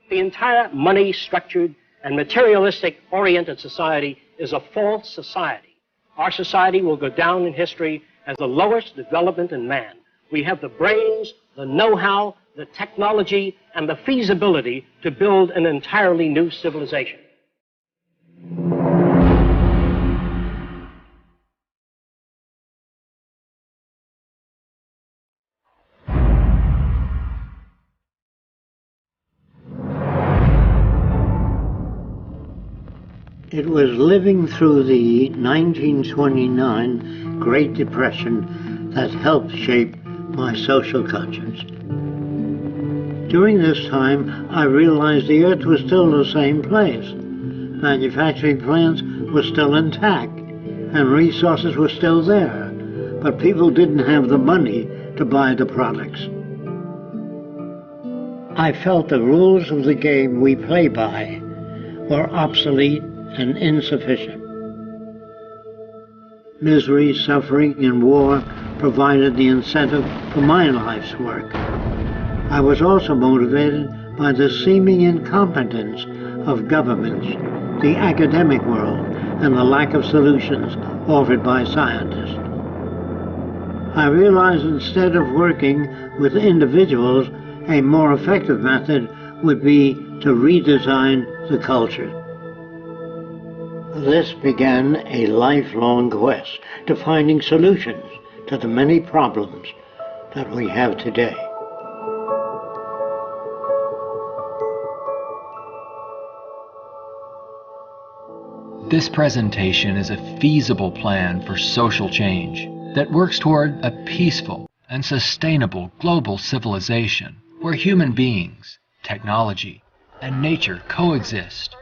The entire money-structured and materialistic-oriented society is a false society. Our society will go down in history as the lowest development in man. We have the brains, the know-how, the technology, and the feasibility to build an entirely new civilization. It was living through the 1929 Great Depression that helped shape my social conscience. During this time, I realized the Earth was still the same place. Manufacturing plants were still intact, and resources were still there, but people didn't have the money to buy the products. I felt the rules of the game we play by were obsolete and insufficient. Misery, suffering, and war provided the incentive for my life's work. I was also motivated by the seeming incompetence of governments, the academic world, and the lack of solutions offered by scientists. I realized instead of working with individuals, a more effective method would be to redesign the culture. This began a lifelong quest to finding solutions to the many problems that we have today. This presentation is a feasible plan for social change that works toward a peaceful and sustainable global civilization where human beings, technology, and nature coexist.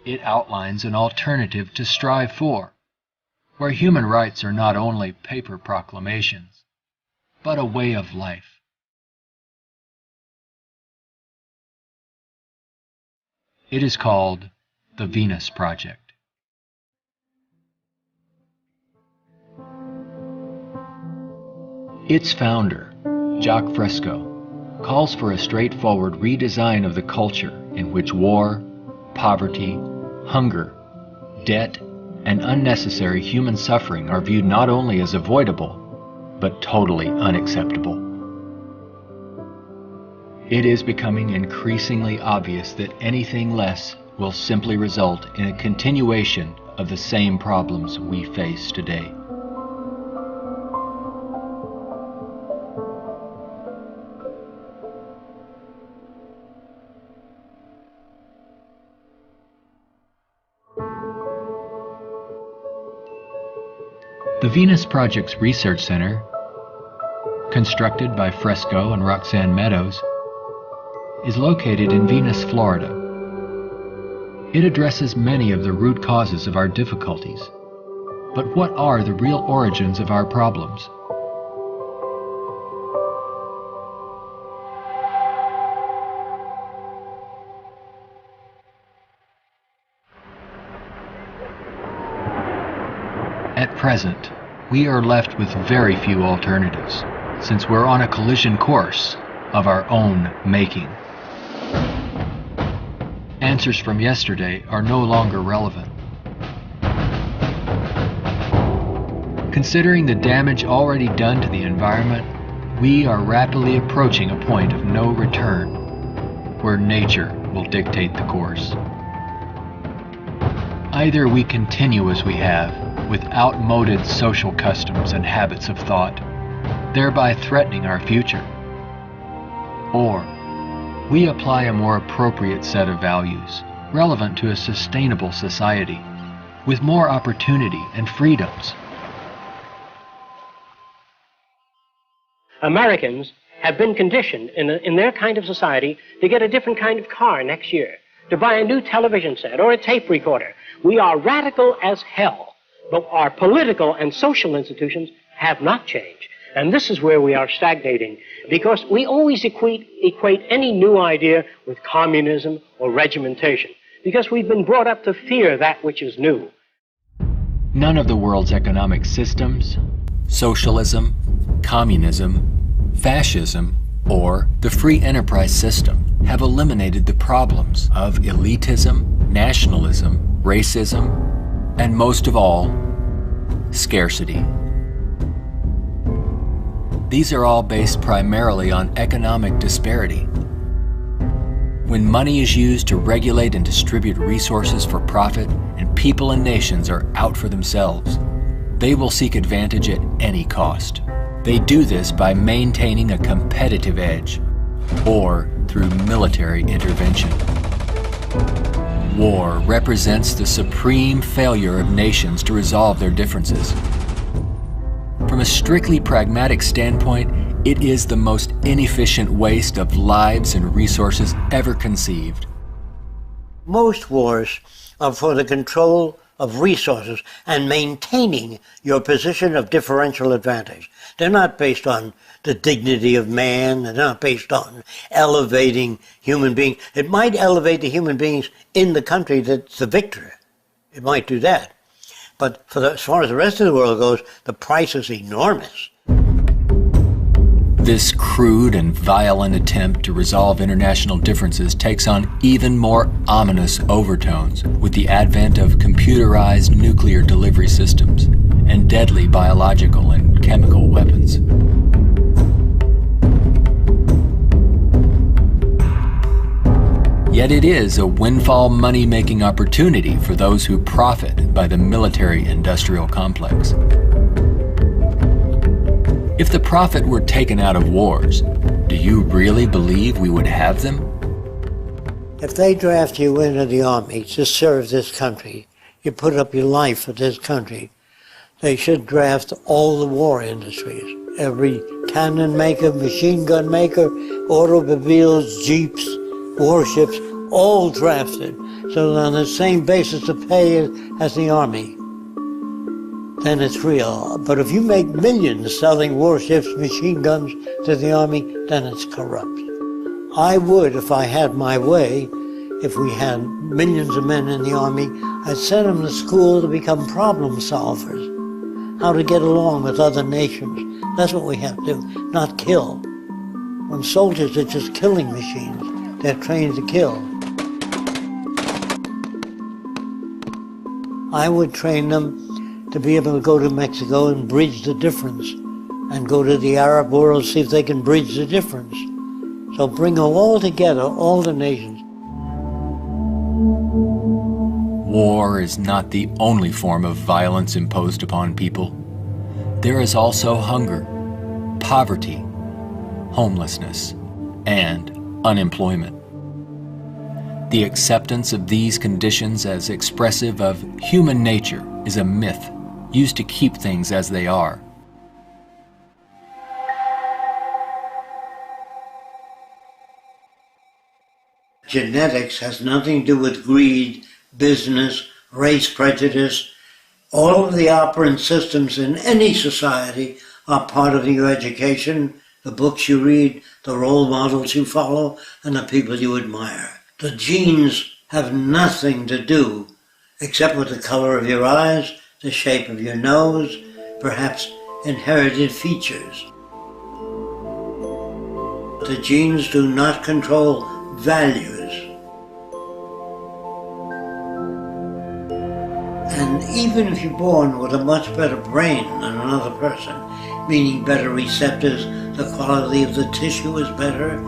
It outlines an alternative to strive for, where human rights are not only paper proclamations, but a way of life. It is called the Venus Project. Its founder, Jacques Fresco, calls for a straightforward redesign of the culture in which war, poverty, hunger, debt, and unnecessary human suffering are viewed not only as avoidable, but totally unacceptable. It is becoming increasingly obvious that anything less will simply result in a continuation of the same problems we face today. The Venus Project's Research Center, constructed by Fresco and Roxanne Meadows, is located in Venus, Florida. It addresses many of the root causes of our difficulties. But what are the real origins of our problems? At present, we are left with very few alternatives, since we're on a collision course of our own making. Answers from yesterday are no longer relevant. Considering the damage already done to the environment, we are rapidly approaching a point of no return, where nature will dictate the course. Either we continue as we have, with outmoded social customs and habits of thought, thereby threatening our future, or we apply a more appropriate set of values, relevant to a sustainable society, with more opportunity and freedoms. Americans have been conditioned in their kind of society to get a different kind of car next year, to buy a new television set or a tape recorder. We are radical as hell, but our political and social institutions have not changed. And this is where we are stagnating, because we always equate any new idea with communism or regimentation, because we've been brought up to fear that which is new. None of the world's economic systems, socialism, communism, fascism, or the free enterprise system have eliminated the problems of elitism, nationalism, racism, and most of all, scarcity. These are all based primarily on economic disparity. When money is used to regulate and distribute resources for profit, and people and nations are out for themselves, they will seek advantage at any cost. They do this by maintaining a competitive edge, or through military intervention. War represents the supreme failure of nations to resolve their differences. From a strictly pragmatic standpoint, it is the most inefficient waste of lives and resources ever conceived. Most wars are for the control of resources and maintaining your position of differential advantage. They're not based on the dignity of man. They're not based on elevating human beings. It might elevate the human beings in the country that's the victor. It might do that. But as far as the rest of the world goes, the price is enormous. This crude and violent attempt to resolve international differences takes on even more ominous overtones with the advent of computerized nuclear delivery systems and deadly biological and chemical weapons. Yet it is a windfall money-making opportunity for those who profit by the military-industrial complex. If the profit were taken out of wars, do you really believe we would have them? If they draft you into the army to serve this country, you put up your life for this country, they should draft all the war industries. Every cannon maker, machine gun maker, automobiles, jeeps, warships, all drafted, so on the same basis of pay as the army. Then it's real. But if you make millions selling warships, machine guns to the army, then it's corrupt. I would, if I had my way, if we had millions of men in the army, I'd send them to school to become problem solvers, how to get along with other nations. That's what we have to do, not kill. When soldiers are just killing machines, they're trained to kill. I would train them to be able to go to Mexico and bridge the difference, and go to the Arab world, see if they can bridge the difference. So bring them all together, all the nations. War is not the only form of violence imposed upon people. There is also hunger, poverty, homelessness, and unemployment. The acceptance of these conditions as expressive of human nature is a myth used to keep things as they are. Genetics has nothing to do with greed, business, race prejudice. All of the operant systems in any society are part of your education, the books you read, the role models you follow, and the people you admire. The genes have nothing to do except with the color of your eyes, the shape of your nose, perhaps inherited features. The genes do not control values. And even if you're born with a much better brain than another person, meaning better receptors, the quality of the tissue is better,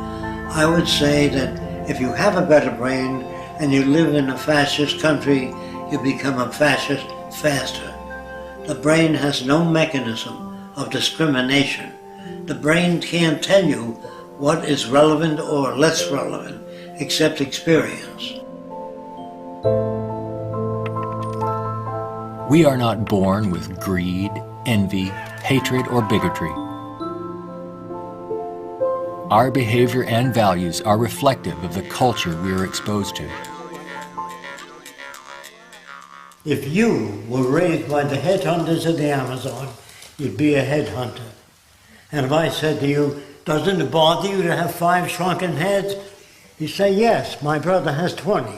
I would say that if you have a better brain and you live in a fascist country, you become a fascist faster. The brain has no mechanism of discrimination. The brain can't tell you what is relevant or less relevant, except experience. We are not born with greed, envy, hatred, or bigotry. Our behavior and values are reflective of the culture we are exposed to. If you were raised by the headhunters of the Amazon, you'd be a headhunter. And if I said to you, doesn't it bother you to have 5 shrunken heads? You say, yes, my brother has 20.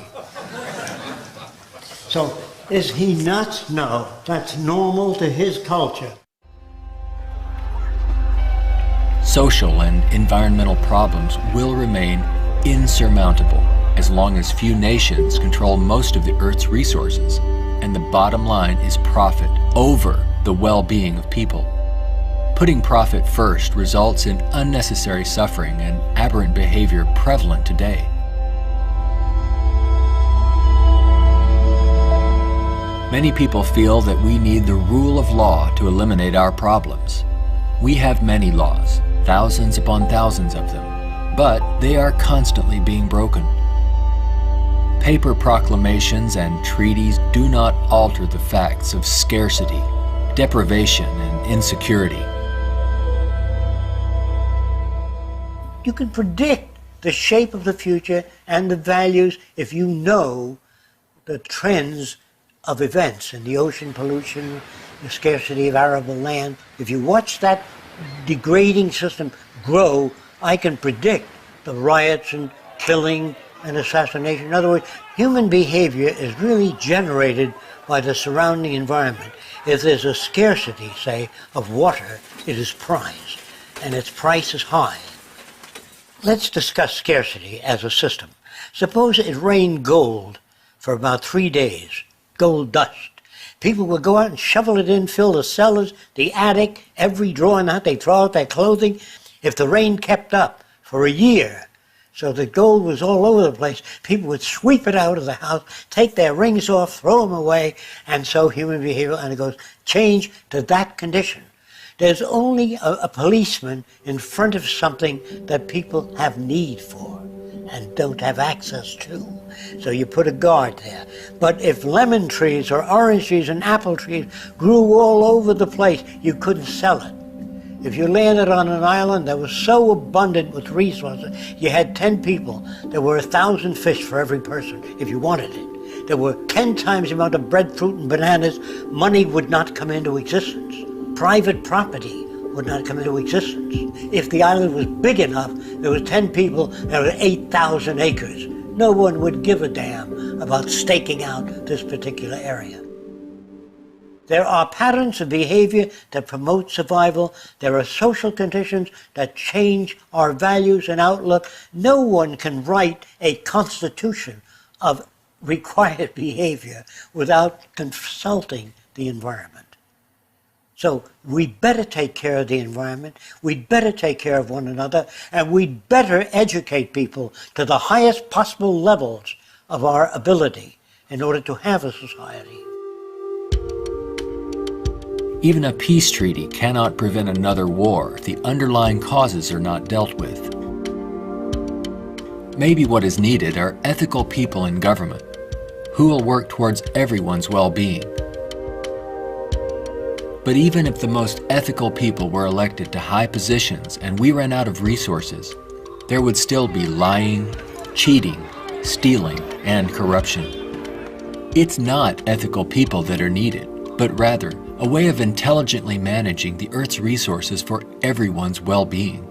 So, is he nuts? No, that's normal to his culture. social and environmental problems will remain insurmountable as long as few nations control most of the Earth's resources, and the bottom line is profit over the well-being of people. Putting profit first results in unnecessary suffering and aberrant behavior prevalent today. Many people feel that we need the rule of law to eliminate our problems. We have many laws, thousands upon thousands of them, but they are constantly being broken. Paper proclamations and treaties do not alter the facts of scarcity, deprivation, and insecurity. You can predict the shape of the future and the values if you know the trends of events in the ocean pollution, the scarcity of arable land. If you watch that degrading system grow, I can predict the riots and killing and assassination. In other words, human behavior is really generated by the surrounding environment. If there's a scarcity, say, of water, it is prized, and its price is high. Let's discuss scarcity as a system. Suppose it rained gold for about 3 days, gold dust. People would go out and shovel it in, fill the cellars, the attic, every drawer in the house. They'd throw out their clothing. If the rain kept up for a year, so the gold was all over the place, people would sweep it out of the house, take their rings off, throw them away, and so human behavior undergoes change to that condition. There's only a policeman in front of something that people have need for and don't have access to. So you put a guard there. But if lemon trees or orange trees and apple trees grew all over the place, you couldn't sell it. If you landed on an island that was so abundant with resources, you had 10 people, there were 1,000 fish for every person if you wanted it. There were 10 times the amount of breadfruit and bananas, money would not come into existence. Private property would not come into existence. If the island was big enough, there was 10 people, there were 8,000 acres. No one would give a damn about staking out this particular area. There are patterns of behavior that promote survival. There are social conditions that change our values and outlook. No one can write a constitution of required behavior without consulting the environment. So we'd better take care of the environment, we'd better take care of one another, and we'd better educate people to the highest possible levels of our ability in order to have a society. Even a peace treaty cannot prevent another war if the underlying causes are not dealt with. Maybe what is needed are ethical people in government who will work towards everyone's well-being. But even if the most ethical people were elected to high positions and we ran out of resources, there would still be lying, cheating, stealing, and corruption. It's not ethical people that are needed, but rather a way of intelligently managing the Earth's resources for everyone's well-being.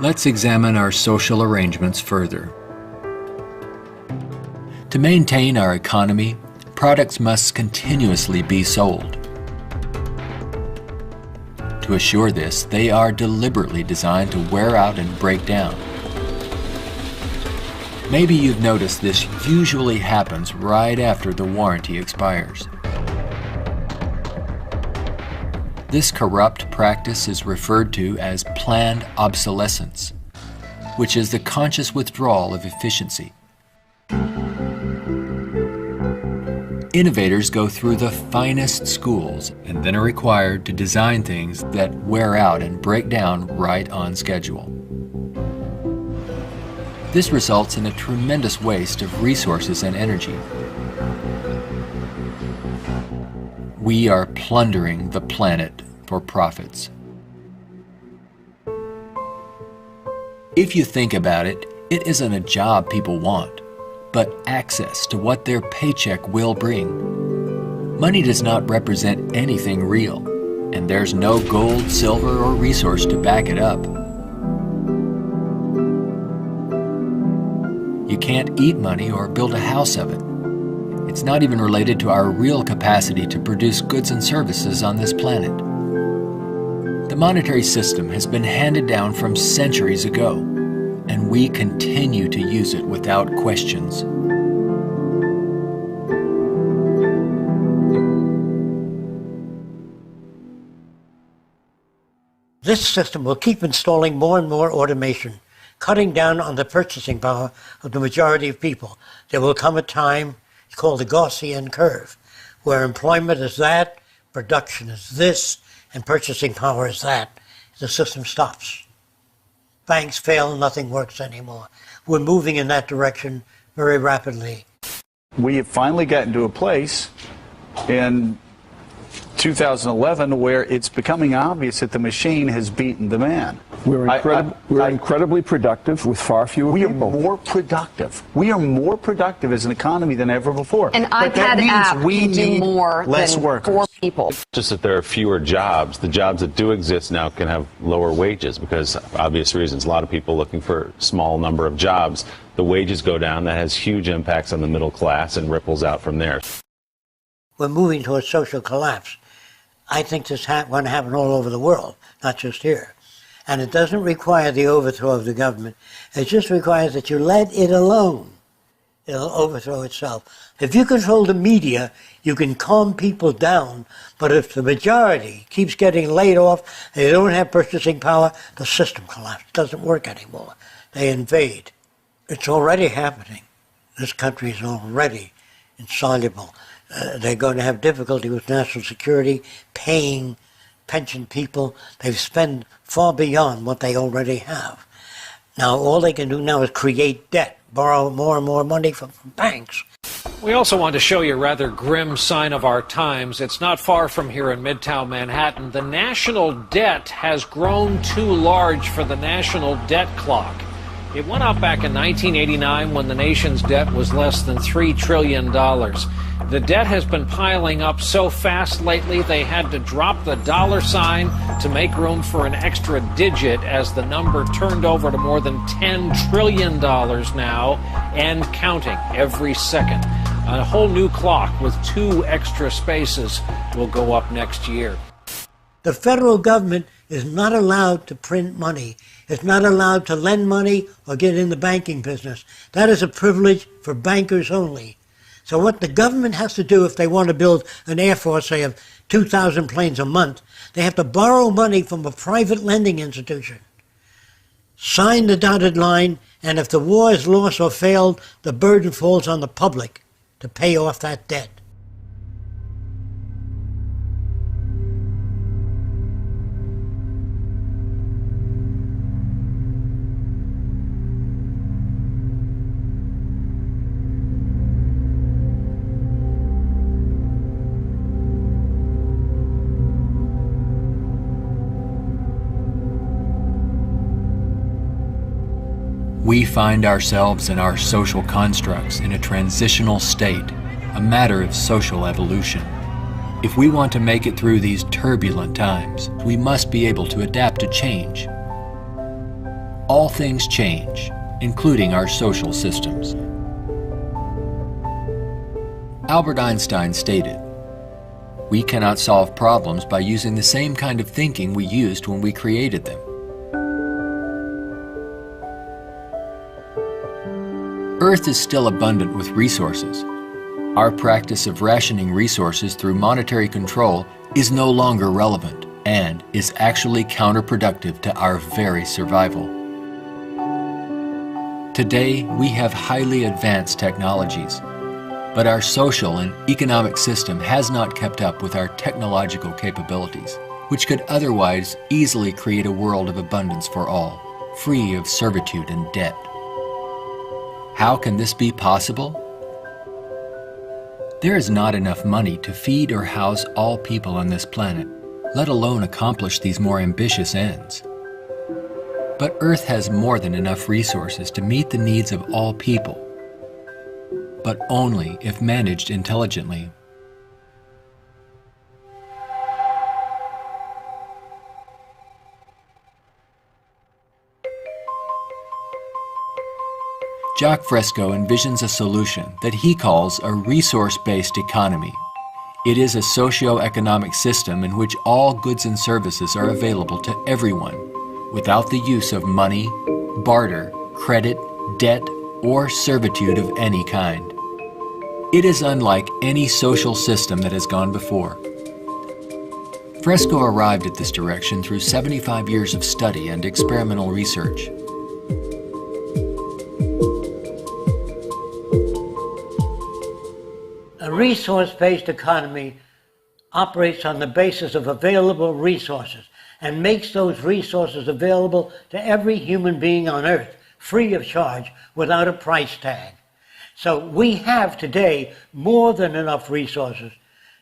Let's examine our social arrangements further. To maintain our economy, products must continuously be sold. To assure this, they are deliberately designed to wear out and break down. Maybe you've noticed this usually happens right after the warranty expires. This corrupt practice is referred to as planned obsolescence, which is the conscious withdrawal of efficiency. Innovators go through the finest schools and then are required to design things that wear out and break down right on schedule. This results in a tremendous waste of resources and energy. We are plundering the planet for profits. If you think about it, it isn't a job people want, but access to what their paycheck will bring. Money does not represent anything real, and there's no gold, silver, or resource to back it up. You can't eat money or build a house of it. It's not even related to our real capacity to produce goods and services on this planet. The monetary system has been handed down from centuries ago, and we continue to use it without questions. This system will keep installing more and more automation, cutting down on the purchasing power of the majority of people. There will come a time, it's called the Gaussian curve, where employment is that, production is this, and purchasing power is that. The system stops. Banks fail, nothing works anymore. We're moving in that direction very rapidly. We have finally gotten to a place in 2011 where it's becoming obvious that the machine has beaten the man. We're incredibly productive with far fewer people. We are more productive. We are more productive as an economy than ever before. An iPad app we can do need more less than workers. 4 people. Just that there are fewer jobs. The jobs that do exist now can have lower wages because of obvious reasons. A lot of people looking for a small number of jobs. The wages go down. That has huge impacts on the middle class and ripples out from there. We're moving towards social collapse. I think this is going to happen all over the world, not just here. And it doesn't require the overthrow of the government. It just requires that you let it alone. It'll overthrow itself. If you control the media, you can calm people down. But if the majority keeps getting laid off, they don't have purchasing power, the system collapses. It doesn't work anymore. They invade. It's already happening. This country is already insoluble. They're going to have difficulty with national security, paying pension people. They've spent far beyond what they already have. Now, all they can do now is create debt, borrow more and more money from banks. We also want to show you a rather grim sign of our times. It's not far from here in Midtown Manhattan. The national debt has grown too large for the national debt clock. It went up back in 1989 when the nation's debt was less than $3 trillion. The debt has been piling up so fast lately they had to drop the dollar sign to make room for an extra digit as the number turned over to more than $10 trillion now and counting every second. A whole new clock with 2 extra spaces will go up next year. The federal government is not allowed to print money. It's not allowed to lend money or get in the banking business. That is a privilege for bankers only. So what the government has to do if they want to build an air force, say, of 2,000 planes a month, they have to borrow money from a private lending institution, sign the dotted line, and if the war is lost or failed, the burden falls on the public to pay off that debt. We find ourselves and our social constructs in a transitional state, a matter of social evolution. If we want to make it through these turbulent times, we must be able to adapt to change. All things change, including our social systems. Albert Einstein stated, "We cannot solve problems by using the same kind of thinking we used when we created them." Earth is still abundant with resources. Our practice of rationing resources through monetary control is no longer relevant and is actually counterproductive to our very survival. Today, we have highly advanced technologies, but our social and economic system has not kept up with our technological capabilities, which could otherwise easily create a world of abundance for all, free of servitude and debt. How can this be possible? There is not enough money to feed or house all people on this planet, let alone accomplish these more ambitious ends. But Earth has more than enough resources to meet the needs of all people, but only if managed intelligently. Jacques Fresco envisions a solution that he calls a resource-based economy. It is a socio-economic system in which all goods and services are available to everyone, without the use of money, barter, credit, debt, or servitude of any kind. It is unlike any social system that has gone before. Fresco arrived at this direction through 75 years of study and experimental research. A resource-based economy operates on the basis of available resources and makes those resources available to every human being on Earth, free of charge, without a price tag. So we have today more than enough resources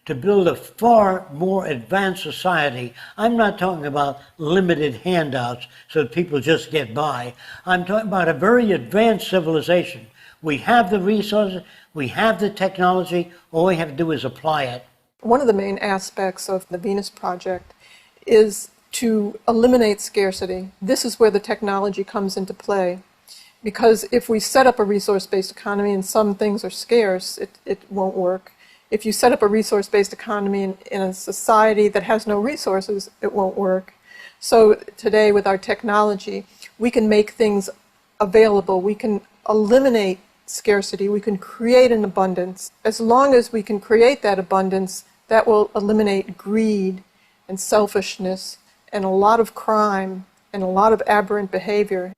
to build a far more advanced society. I'm not talking about limited handouts so that people just get by. I'm talking about a very advanced civilization. We have the resources, we have the technology, all we have to do is apply it. One of the main aspects of the Venus Project is to eliminate scarcity. This is where the technology comes into play. Because if we set up a resource-based economy and some things are scarce, it won't work. If you set up a resource-based economy in a society that has no resources, it won't work. So today with our technology, we can make things available. We can eliminate scarcity. We can create an abundance. As long as we can create that abundance, that will eliminate greed and selfishness and a lot of crime and a lot of aberrant behavior.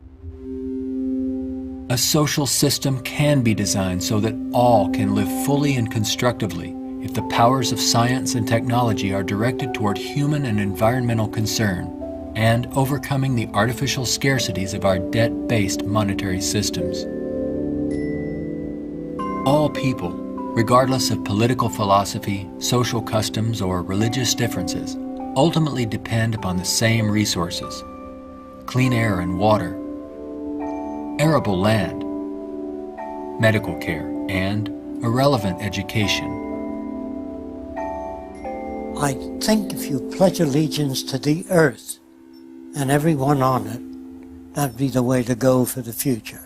A social system can be designed so that all can live fully and constructively if the powers of science and technology are directed toward human and environmental concern and overcoming the artificial scarcities of our debt-based monetary systems. All people, regardless of political philosophy, social customs, or religious differences, ultimately depend upon the same resources: clean air and water, arable land, medical care, and a relevant education. I think if you pledge allegiance to the earth and everyone on it, that'd be the way to go for the future.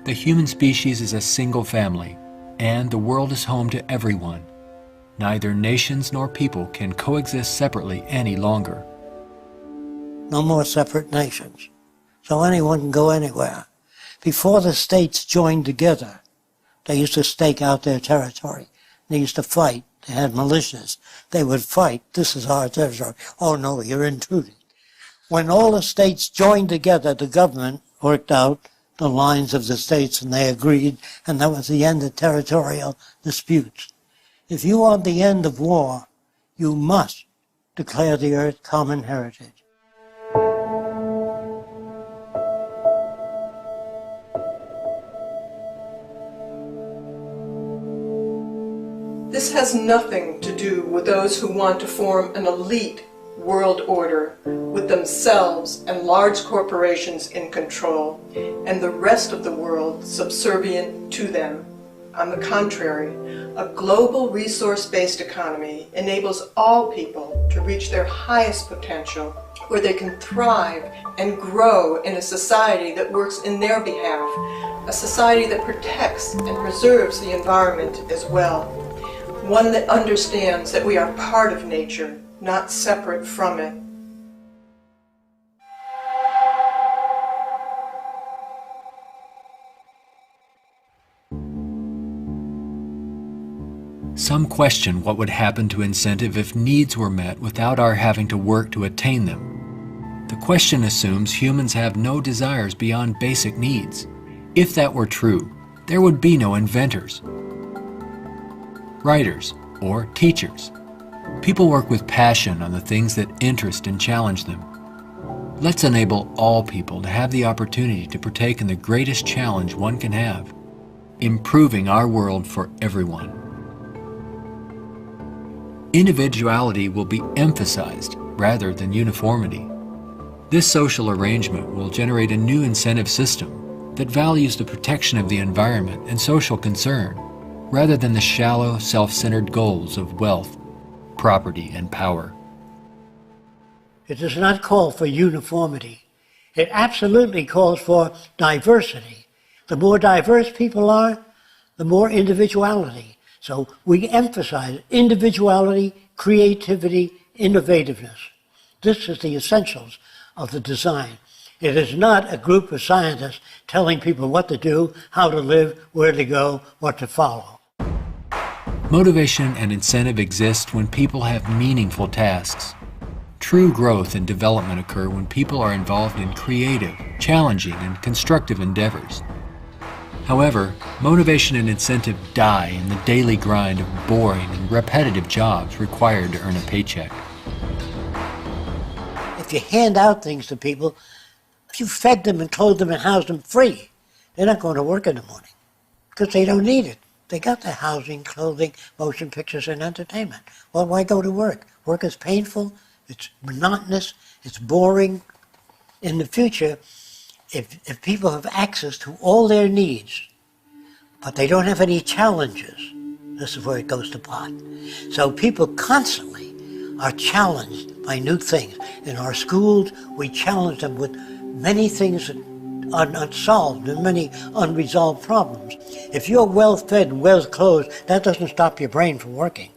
The human species is a single family, and the world is home to everyone. Neither nations nor people can coexist separately any longer. No more separate nations. So anyone can go anywhere. Before the states joined together, they used to stake out their territory. They used to fight. They had militias. They would fight. This is our territory. Oh no, you're intruding. When all the states joined together, the government worked out the lines of the states and they agreed, and that was the end of territorial disputes. If you want the end of war, you must declare the earth common heritage. This has nothing to do with those who want to form an elite world order with themselves and large corporations in control and the rest of the world subservient to them. On the contrary, a global resource-based economy enables all people to reach their highest potential, where they can thrive and grow in a society that works in their behalf, a society that protects and preserves the environment as well, one that understands that we are part of nature, not separate from it. Some question what would happen to incentive if needs were met without our having to work to attain them. The question assumes humans have no desires beyond basic needs. If that were true, there would be no inventors, writers, or teachers. People work with passion on the things that interest and challenge them. Let's enable all people to have the opportunity to partake in the greatest challenge one can have, improving our world for everyone. Individuality will be emphasized rather than uniformity. This social arrangement will generate a new incentive system that values the protection of the environment and social concern, rather than the shallow, self-centered goals of wealth, property, and power. It does not call for uniformity. It absolutely calls for diversity. The more diverse people are, the more individuality. So we emphasize individuality, creativity, innovativeness. This is the essentials of the design. It is not a group of scientists telling people what to do, how to live, where to go, what to follow. Motivation and incentive exist when people have meaningful tasks. True growth and development occur when people are involved in creative, challenging, and constructive endeavors. However, motivation and incentive die in the daily grind of boring and repetitive jobs required to earn a paycheck. If you hand out things to people, if you fed them and clothed them and housed them free, they're not going to work in the morning because they don't need it. They got their housing, clothing, motion pictures, and entertainment. Well, why go to work? Work is painful, it's monotonous, it's boring. In the future, if people have access to all their needs, but they don't have any challenges, this is where it goes to pot. So people constantly are challenged by new things. In our schools, we challenge them with many things that are not solved and many unresolved problems. If you're well fed and well clothed, that doesn't stop your brain from working.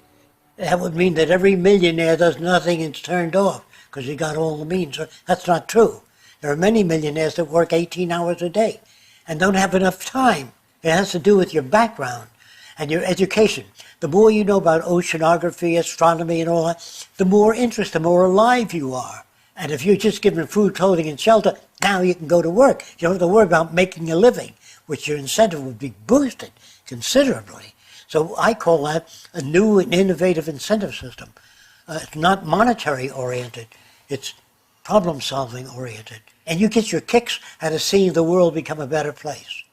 That would mean that every millionaire does nothing and is turned off because he got all the means. That's not true. There are many millionaires that work 18 hours a day and don't have enough time. It has to do with your background and your education. The more you know about oceanography, astronomy, and all that, the more interest, the more alive you are. And if you're just given food, clothing, and shelter, now you can go to work. You don't have to worry about making a living, which your incentive would be boosted considerably. So I call that a new and innovative incentive system. It's not monetary oriented, it's problem solving oriented. And you get your kicks out of seeing the world become a better place.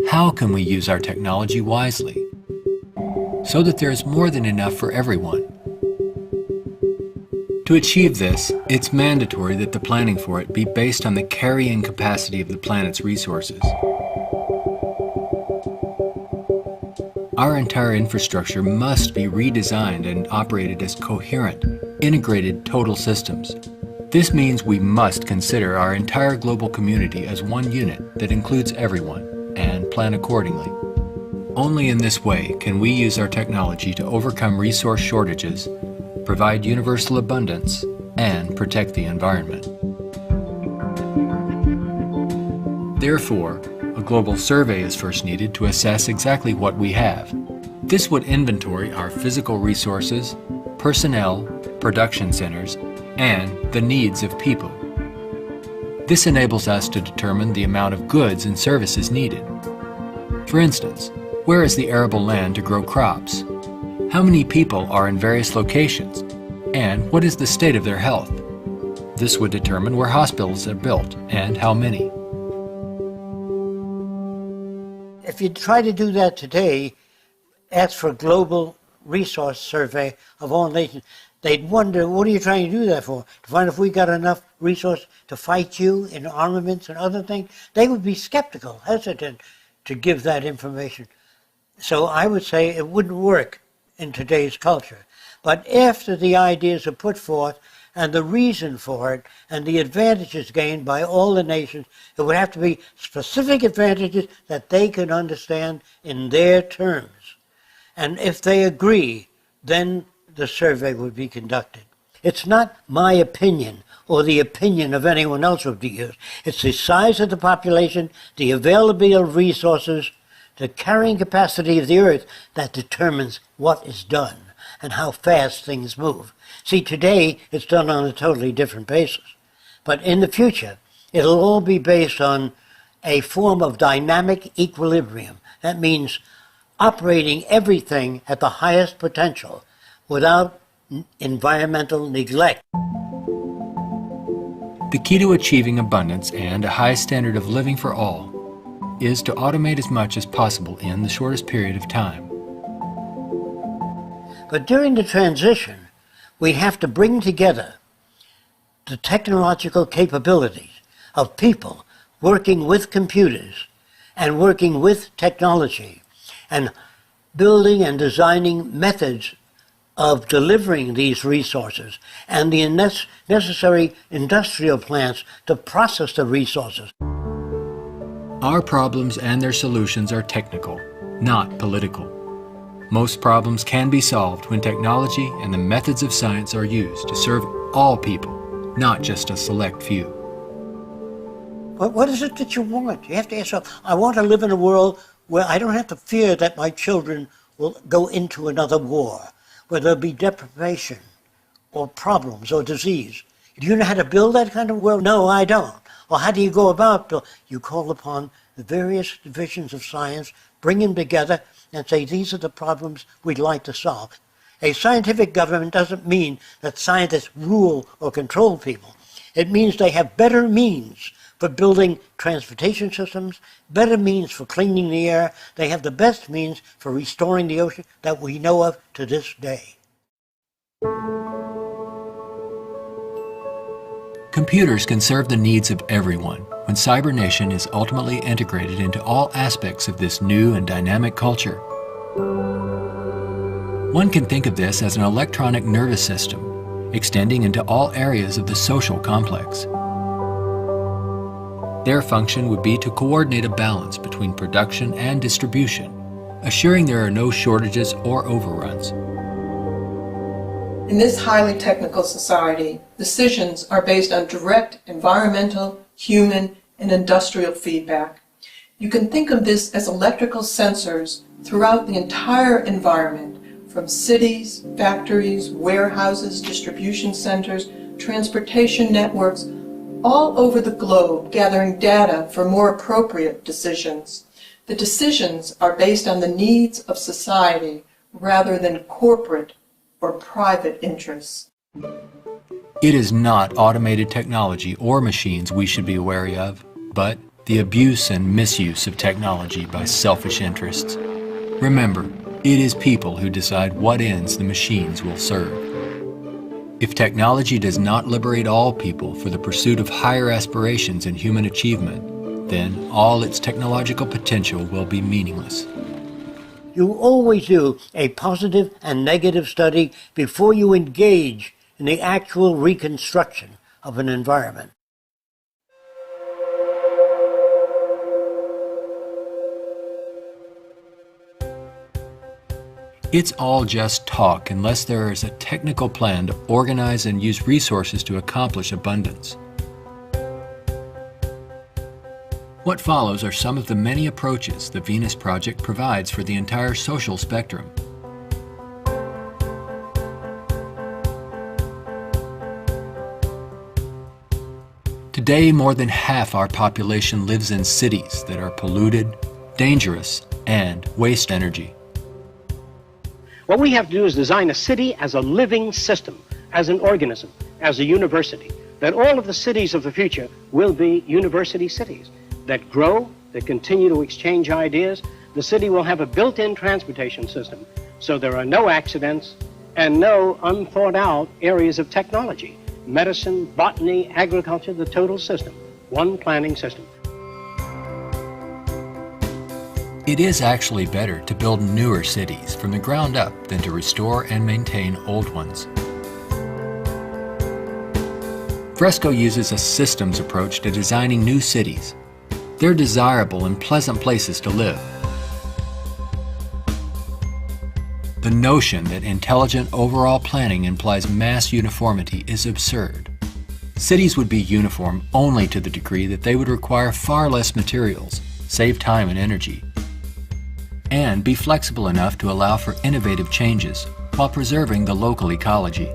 How can we use our technology wisely so that there is more than enough for everyone? To achieve this, it's mandatory that the planning for it be based on the carrying capacity of the planet's resources. Our entire infrastructure must be redesigned and operated as coherent, integrated total systems. This means we must consider our entire global community as one unit that includes everyone, and plan accordingly. Only in this way can we use our technology to overcome resource shortages, provide universal abundance, and protect the environment. Therefore, a global survey is first needed to assess exactly what we have. This would inventory our physical resources, personnel, production centers, and the needs of people. This enables us to determine the amount of goods and services needed. For instance, where is the arable land to grow crops? How many people are in various locations? And what is the state of their health? This would determine where hospitals are built and how many. If you try to do that today, ask for a global resource survey of all nations, they'd wonder, what are you trying to do that for? To find if we got enough resource to fight you in armaments and other things? They would be skeptical, hesitant to give that information. So I would say it wouldn't work in today's culture. But after the ideas are put forth and the reason for it and the advantages gained by all the nations, it would have to be specific advantages that they can understand in their terms. And if they agree, then the survey would be conducted. It's not my opinion or the opinion of anyone else would be used. It's the size of the population, the availability of resources, the carrying capacity of the Earth that determines what is done and how fast things move. See, today it's done on a totally different basis. But in the future, it'll all be based on a form of dynamic equilibrium. That means operating everything at the highest potential without environmental neglect. The key to achieving abundance and a high standard of living for all is to automate as much as possible in the shortest period of time. But during the transition, we have to bring together the technological capabilities of people working with computers and working with technology and building and designing methods of delivering these resources and the necessary industrial plants to process the resources. Our problems and their solutions are technical, not political. Most problems can be solved when technology and the methods of science are used to serve all people, not just a select few. But what is it that you want? You have to ask yourself, I want to live in a world where I don't have to fear that my children will go into another war, where there'll be deprivation or problems or disease. Do you know how to build that kind of world? No, I don't. Well, how do you go about building? You call upon the various divisions of science, bring them together, and say, these are the problems we'd like to solve. A scientific government doesn't mean that scientists rule or control people. It means they have better means for building transportation systems, better means for cleaning the air. They have the best means for restoring the ocean that we know of to this day. Computers can serve the needs of everyone when cybernation is ultimately integrated into all aspects of this new and dynamic culture. One can think of this as an electronic nervous system, extending into all areas of the social complex. Their function would be to coordinate a balance between production and distribution, assuring there are no shortages or overruns. In this highly technical society, decisions are based on direct environmental, human, and industrial feedback. You can think of this as electrical sensors throughout the entire environment, from cities, factories, warehouses, distribution centers, transportation networks, all over the globe, gathering data for more appropriate decisions. The decisions are based on the needs of society rather than corporate or private interests. It is not automated technology or machines we should be wary of, but the abuse and misuse of technology by selfish interests. Remember, it is people who decide what ends the machines will serve. If technology does not liberate all people for the pursuit of higher aspirations in human achievement, then all its technological potential will be meaningless. You always do a positive and negative study before you engage in the actual reconstruction of an environment. It's all just talk unless there is a technical plan to organize and use resources to accomplish abundance. What follows are some of the many approaches the Venus Project provides for the entire social spectrum. Today, more than half our population lives in cities that are polluted, dangerous, and waste energy. What we have to do is design a city as a living system, as an organism, as a university, that all of the cities of the future will be university cities that grow, that continue to exchange ideas. The city will have a built-in transportation system, so there are no accidents and no unthought out areas of technology. Medicine, botany, agriculture, the total system, one planning system. It is actually better to build newer cities from the ground up than to restore and maintain old ones. Fresco uses a systems approach to designing new cities. They're desirable and pleasant places to live. The notion that intelligent overall planning implies mass uniformity is absurd. Cities would be uniform only to the degree that they would require far less materials, save time and energy, and be flexible enough to allow for innovative changes while preserving the local ecology.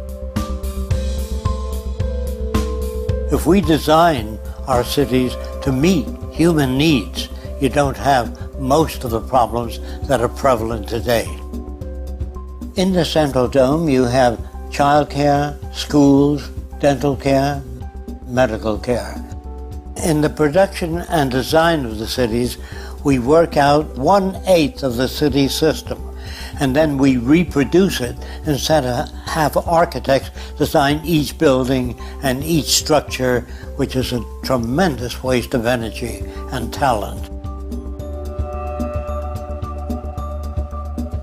If we design our cities to meet human needs, you don't have most of the problems that are prevalent today. In the Central Dome, you have childcare, schools, dental care, medical care. In the production and design of the cities, we work out 1/8 of the city system, and then we reproduce it instead of have architects design each building and each structure, which is a tremendous waste of energy and talent.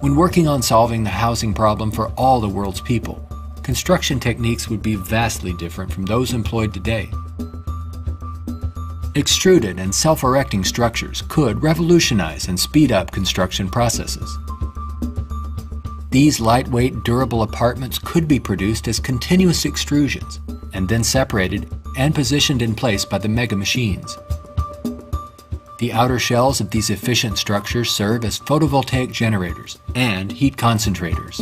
When working on solving the housing problem for all the world's people, construction techniques would be vastly different from those employed today. Extruded and self-erecting structures could revolutionize and speed up construction processes. These lightweight, durable apartments could be produced as continuous extrusions and then separated and positioned in place by the mega machines. The outer shells of these efficient structures serve as photovoltaic generators and heat concentrators.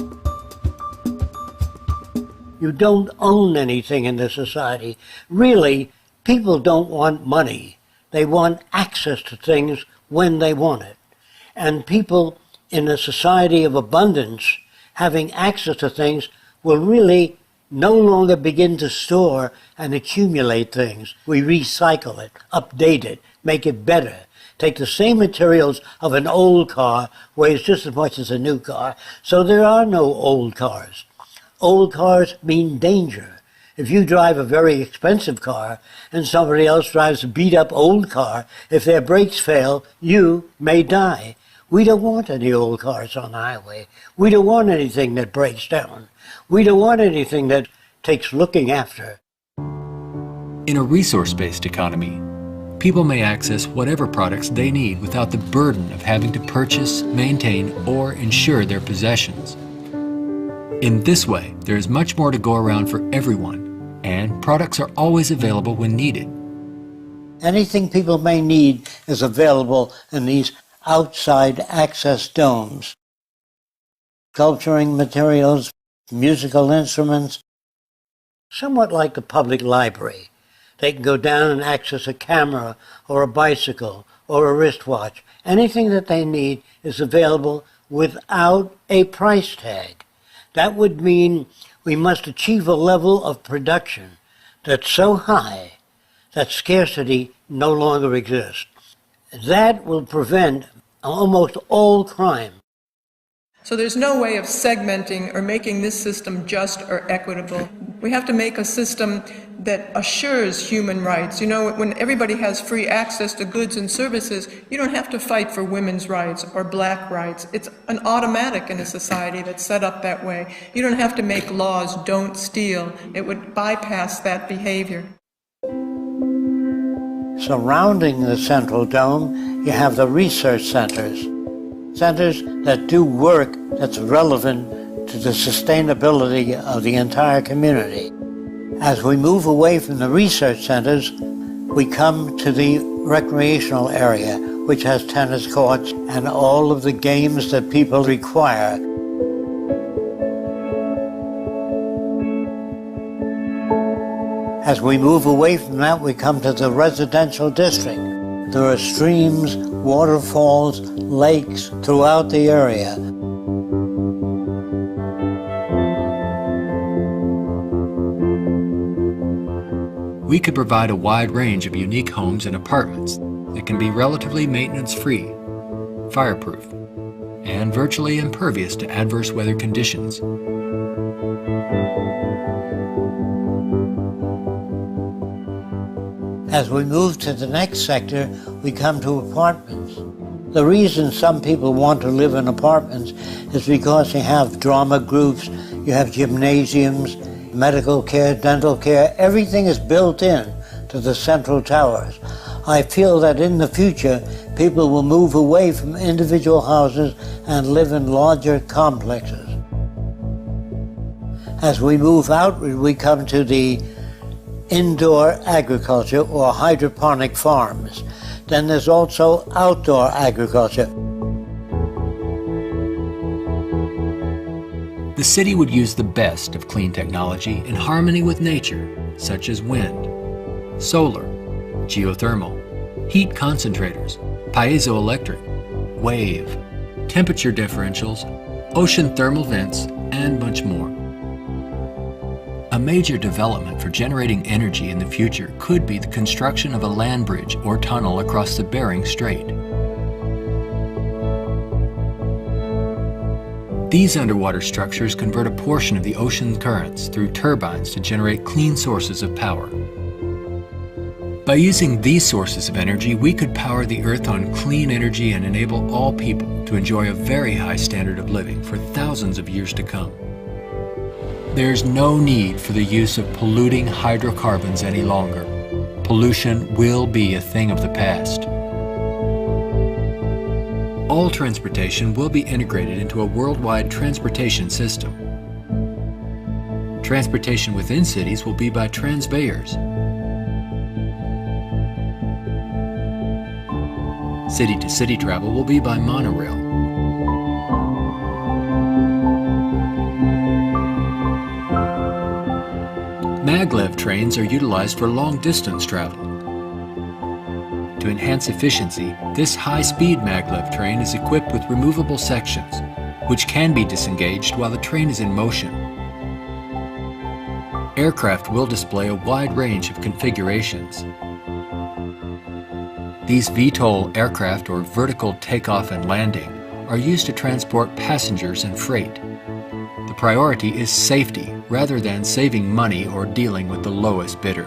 You don't own anything in this society. Really, people don't want money. They want access to things when they want it. And people in a society of abundance, having access to things, will really no longer begin to store and accumulate things. We recycle it, update it, make it better. Take the same materials of an old car, weighs just as much as a new car, so there are no old cars. Old cars mean danger. If you drive a very expensive car and somebody else drives a beat-up old car, if their brakes fail, you may die. We don't want any old cars on the highway. We don't want anything that breaks down. We don't want anything that takes looking after. In a resource-based economy, people may access whatever products they need without the burden of having to purchase, maintain, or insure their possessions. In this way, there is much more to go around for everyone, and products are always available when needed. Anything people may need is available in these outside access domes. Sculpturing materials, musical instruments, somewhat like the public library. They can go down and access a camera or a bicycle or a wristwatch. Anything that they need is available without a price tag. That would mean we must achieve a level of production that's so high that scarcity no longer exists. That will prevent almost all crime. So there's no way of segmenting or making this system just or equitable. We have to make a system that assures human rights. You know, when everybody has free access to goods and services, you don't have to fight for women's rights or black rights. It's an automatic in a society that's set up that way. You don't have to make laws, don't steal. It would bypass that behavior. Surrounding the central dome, you have the research centers. Centers that do work that's relevant to the sustainability of the entire community. As we move away from the research centers, we come to the recreational area, which has tennis courts and all of the games that people require. As we move away from that, we come to the residential district. There are streams, waterfalls, lakes throughout the area. We could provide a wide range of unique homes and apartments that can be relatively maintenance-free, fireproof, and virtually impervious to adverse weather conditions. As we move to the next sector, we come to apartments. The reason some people want to live in apartments is because you have drama groups, you have gymnasiums, medical care, dental care, everything is built in to the central towers. I feel that in the future, people will move away from individual houses and live in larger complexes. As we move outward, we come to the indoor agriculture or hydroponic farms. Then there's also outdoor agriculture. The city would use the best of clean technology in harmony with nature, such as wind, solar, geothermal, heat concentrators, piezoelectric, wave, temperature differentials, ocean thermal vents, and much more. A major development for generating energy in the future could be the construction of a land bridge or tunnel across the Bering Strait. These underwater structures convert a portion of the ocean currents through turbines to generate clean sources of power. By using these sources of energy, we could power the Earth on clean energy and enable all people to enjoy a very high standard of living for thousands of years to come. There's no need for the use of polluting hydrocarbons any longer. Pollution will be a thing of the past. All transportation will be integrated into a worldwide transportation system. Transportation within cities will be by transbayers. City-to-city travel will be by monorail. Maglev trains are utilized for long-distance travel. To enhance efficiency, this high-speed maglev train is equipped with removable sections, which can be disengaged while the train is in motion. Aircraft will display a wide range of configurations. These VTOL aircraft, or vertical takeoff and landing, are used to transport passengers and freight. The priority is safety rather than saving money or dealing with the lowest bidder.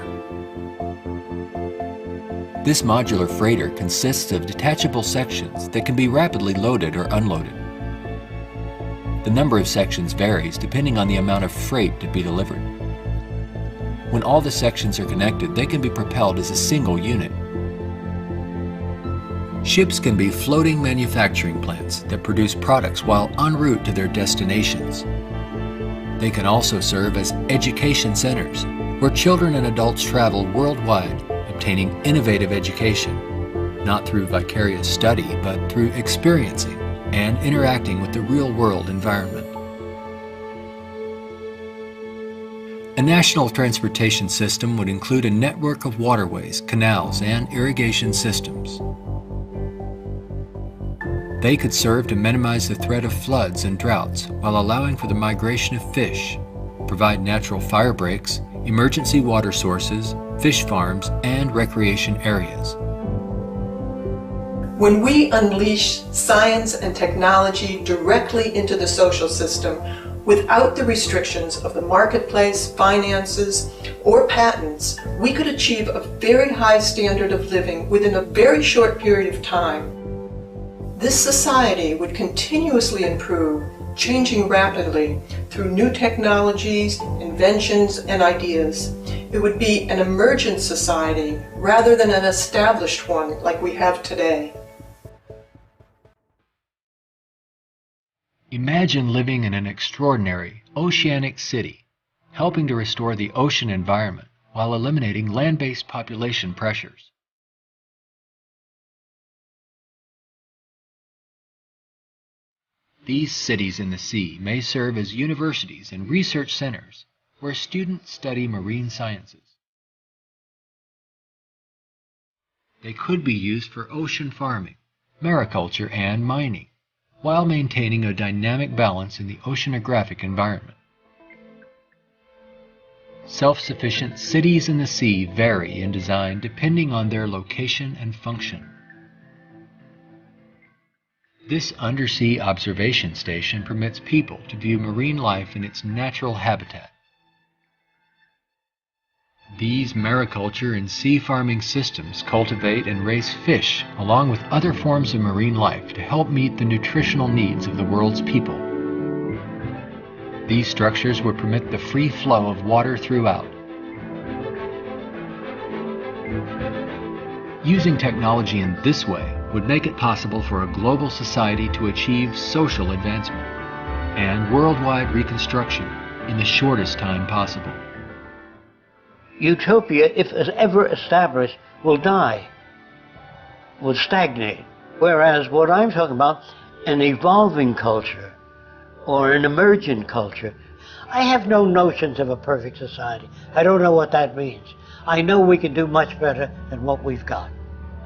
This modular freighter consists of detachable sections that can be rapidly loaded or unloaded. The number of sections varies depending on the amount of freight to be delivered. When all the sections are connected, they can be propelled as a single unit. Ships can be floating manufacturing plants that produce products while en route to their destinations. They can also serve as education centers, where children and adults travel worldwide, obtaining innovative education, not through vicarious study, but through experiencing and interacting with the real-world environment. A national transportation system would include a network of waterways, canals, and irrigation systems. They could serve to minimize the threat of floods and droughts while allowing for the migration of fish, provide natural fire breaks, emergency water sources, fish farms, and recreation areas. When we unleash science and technology directly into the social system without the restrictions of the marketplace, finances, or patents, we could achieve a very high standard of living within a very short period of time. This society would continuously improve, changing rapidly through new technologies, inventions, and ideas. It would be an emergent society rather than an established one like we have today. Imagine living in an extraordinary oceanic city, helping to restore the ocean environment while eliminating land-based population pressures. These cities in the sea may serve as universities and research centers where students study marine sciences. They could be used for ocean farming, mariculture, and mining, while maintaining a dynamic balance in the oceanographic environment. Self-sufficient cities in the sea vary in design depending on their location and function. This undersea observation station permits people to view marine life in its natural habitat. These mariculture and sea farming systems cultivate and raise fish along with other forms of marine life to help meet the nutritional needs of the world's people. These structures would permit the free flow of water throughout. Using technology in this way would make it possible for a global society to achieve social advancement and worldwide reconstruction in the shortest time possible. Utopia, if ever established, will die, will stagnate. Whereas what I'm talking about, an evolving culture or an emergent culture, I have no notions of a perfect society. I don't know what that means. I know we can do much better than what we've got.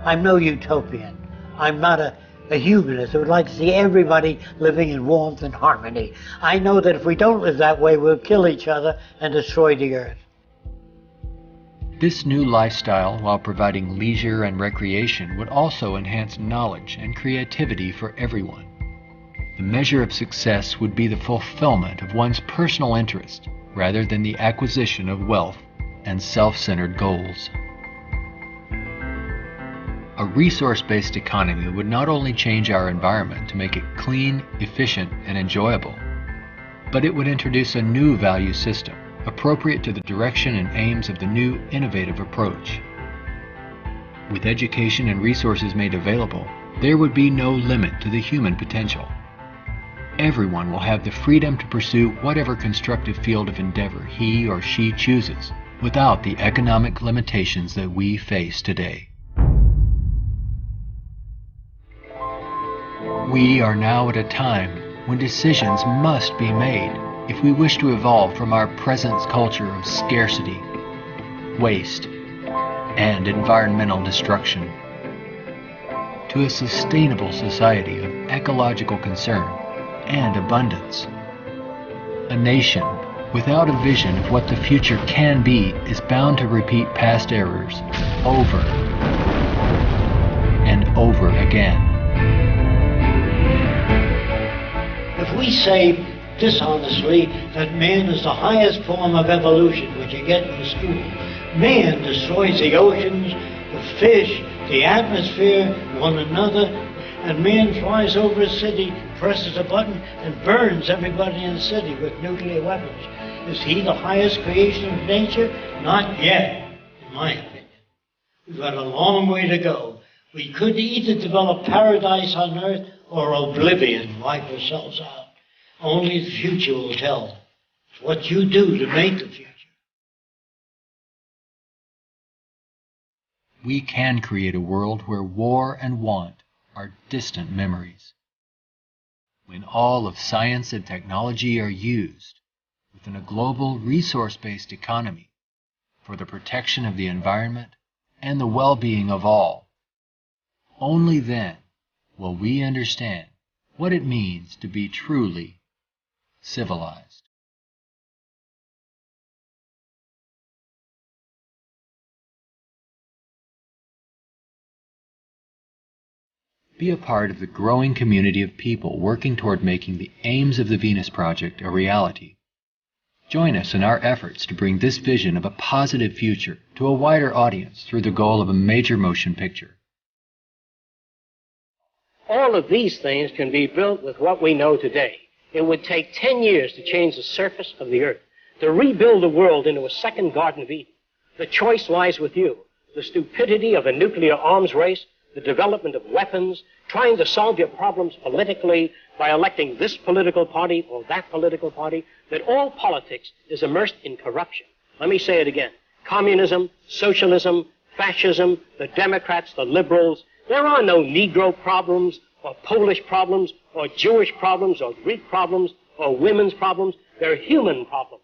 I'm no utopian. I'm not a humanist who would like to see everybody living in warmth and harmony. I know that if we don't live that way, we'll kill each other and destroy the earth. This new lifestyle, while providing leisure and recreation, would also enhance knowledge and creativity for everyone. The measure of success would be the fulfillment of one's personal interest, rather than the acquisition of wealth and self-centered goals. A resource-based economy would not only change our environment to make it clean, efficient, and enjoyable, but it would introduce a new value system, appropriate to the direction and aims of the new innovative approach. With education and resources made available, there would be no limit to the human potential. Everyone will have the freedom to pursue whatever constructive field of endeavor he or she chooses, without the economic limitations that we face today. We are now at a time when decisions must be made if we wish to evolve from our present culture of scarcity, waste, and environmental destruction to a sustainable society of ecological concern and abundance. A nation without a vision of what the future can be is bound to repeat past errors over and over again. If we say dishonestly that man is the highest form of evolution, which you get in school, man destroys the oceans, the fish, the atmosphere, one another, and man flies over a city, presses a button, and burns everybody in the city with nuclear weapons. Is he the highest creation of nature? Not yet, in my opinion. We've got a long way to go. We could either develop paradise on earth or oblivion, wipe ourselves out. Only the future will tell. It's what you do to make the future. We can create a world where war and want are distant memories. When all of science and technology are used within a global resource-based economy for the protection of the environment and the well-being of all, only then will we understand what it means to be truly civilized. Be a part of the growing community of people working toward making the aims of the Venus Project a reality. Join us in our efforts to bring this vision of a positive future to a wider audience through the goal of a major motion picture. All of these things can be built with what we know today. It would take 10 years to change the surface of the earth, to rebuild the world into a second Garden of Eden. The choice lies with you. The stupidity of a nuclear arms race, the development of weapons, trying to solve your problems politically by electing this political party or that political party, that all politics is immersed in corruption. Let me say it again. Communism, socialism, fascism, the Democrats, the liberals, there are no Negro problems or Polish problems or Jewish problems or Greek problems or women's problems. They're human problems.